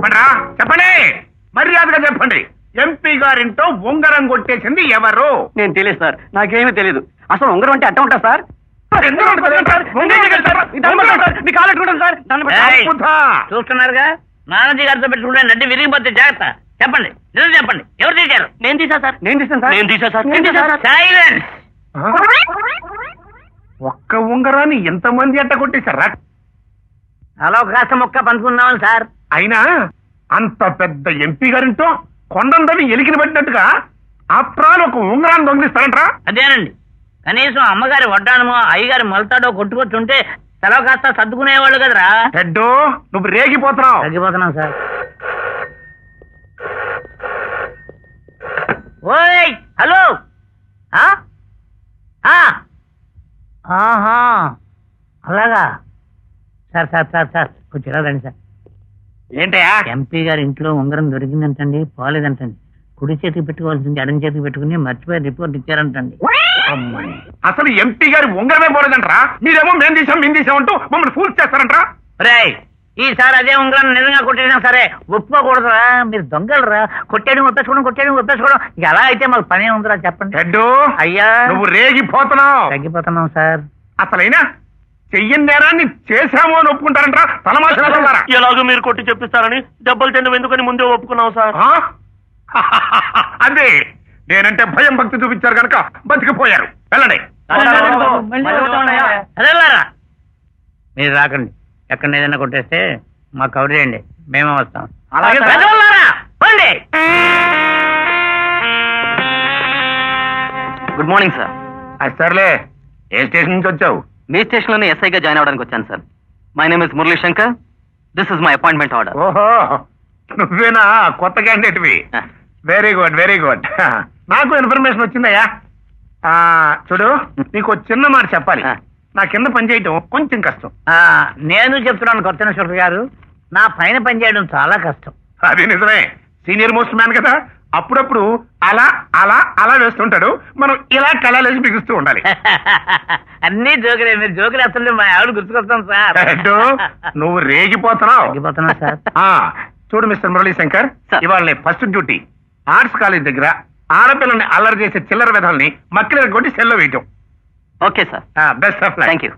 చెప్పండి చెప్పండి, మర్యాదగా చెప్పండి. ఎంపీ గారింటో ఉంగరం కొట్టేసింది ఎవరు? నేను తెలియదు సార్, నాకేమీ తెలియదు. అసలు ఉంగరం అంటే అట్ట ఉంటా సార్? చూస్తున్నారుగా, నానాజీ గారితో పెట్టుకుంటే నడ్డి విరిగిపోతే జాగ్రత్త. చెప్పండి, నిజం చెప్పండి, ఎవరు తీశారు? నేను తీసా సార్. నేను తీసాను సార్. నేను తీసా సార్. నేను తీసా సార్. సైలెన్స్. ఒక్క ఉంగరాన్ని ఎంతమంది అట్ట కొట్టేశారా? అలా కాస్త మొక్క పంచుకున్నాం సార్. అయినా అంత పెద్ద ఎంపీ గారింటో కొండందవి ఎలికిన పట్టినట్టుగా ఆఫ్టర్ ఒక ఉంగరాన్ని దొంగిలిస్తారంట్రా? అదేనండి, కనీసం అమ్మగారి వడ్డానమో అయ్యగారి మొలతాడో కొట్టుకొచ్చుంటే సెలవు కాస్త సర్దుకునేవాళ్ళు కదరా. హెడ్డు, నువ్వు రేగిపోతున్నావు. తగ్గిపోతున్నాం సార్. ఓయ్ హలో. ఆహా, అలాగా సార్. సార్ సార్ సార్ కొంచెం రండి సార్. ఏంటయా? ఎంపీ గారి ఇంట్లో ఉంగరం దొరికిందంటండి, పోలేదంటండి. కుడి చేతికి పెట్టుకోవాల్సింది ఎడం చేతికి పెట్టుకుని మర్చిపోయి రిపోర్ట్ ఇచ్చారంటండి. అమ్మాయి, అసలు ఎంపీ గారి ఉంగరమే పోలేదంట్రా. మీరేమో మేము తీసామంటూ మమ్మల్ని ఫూల్ చేస్తారంట్రా. రేయ్, ఈసారి అదే ఉంగరం నిజంగా కొట్టేసినా సరే ఒప్పుకోకూడదురా. మీరు దొంగలరా. కొట్టేయడం ఒప్పేసుకోవడం ఎలా అయితే మాకు పనే ఉందిరా చెప్పండి. హెడ్డు, అయ్యా నువ్వు రేగిపోతున్నావు. తగ్గిపోతున్నాం సార్. అసలైనా చెయ్యని నేరాన్ని చేశాము అని ఒప్పుకుంటారంట్రా తలమాసారా? ఎలాగో మీరు కొట్టి చెప్పిస్తారని దెబ్బలు తిండం ఎందుకని ముందే ఒప్పుకున్నాం సార్. అదే, నేనంటే భయం భక్తి చూపించారు కనుక బతికిపోయారు. వెళ్ళండి. అదేలారా, మీరు రాకండి. ఎక్కడ ఏదైనా కొట్టేస్తే మాకు కవర్ చేయండి, మేమే వస్తాం. అలాగే సార్. పెద్దవాళ్ళారా, పోండి. Good morning sir. అది సర్లే, ఏ స్టేషన్ నుంచి వచ్చావు? మీ స్టేషన్ లోనే ఎస్ఐగా జాయిన్ అవడానికి వచ్చాను sir. My name is Murali Shankar. This is my appointment order. ఓహో, నువ్వేనా కొత్త క్యాండిడేట్వి? Very good very good. నాకు ఇన్ఫర్మేషన్ వచ్చిందయ్యా. చూడు, నీకు చిన్న మాట చెప్పాలి. నా కింద పనిచేయటం కొంచెం కష్టం. నేను చెప్తున్నాను కొత్త ఇన్స్పెక్టర్ గారు, నా పైన పనిచేయడం చాలా కష్టం. అది నిజమే, సీనియర్ మోస్ట్ మ్యాన్ కదా. అప్పుడప్పుడు అలా అలా అలా వేస్తుంటాడు, మనం ఇలా కళాలేసి బిగుస్తూ ఉండాలి. అన్ని జోకులే, మీరు జోకులు వేస్తుంటే మా ఆవిడ గుర్తుకొస్తాం సార్. హెడ్డు, నువ్వు రేగిపోతున్నావు. తగ్గిపోతున్నా సార్. చూడు మిస్టర్ మురళీ శంకర్, ఇవాళ ఫస్ట్ డ్యూటీ ఆర్ట్స్ కాలేజ్ దగ్గర ఆడపిల్లని అల్లరి చేసే చిల్లర విధాలని మక్కలు కొట్టి సెల్లో వేయటం. Okay sir. Best of luck. Thank you.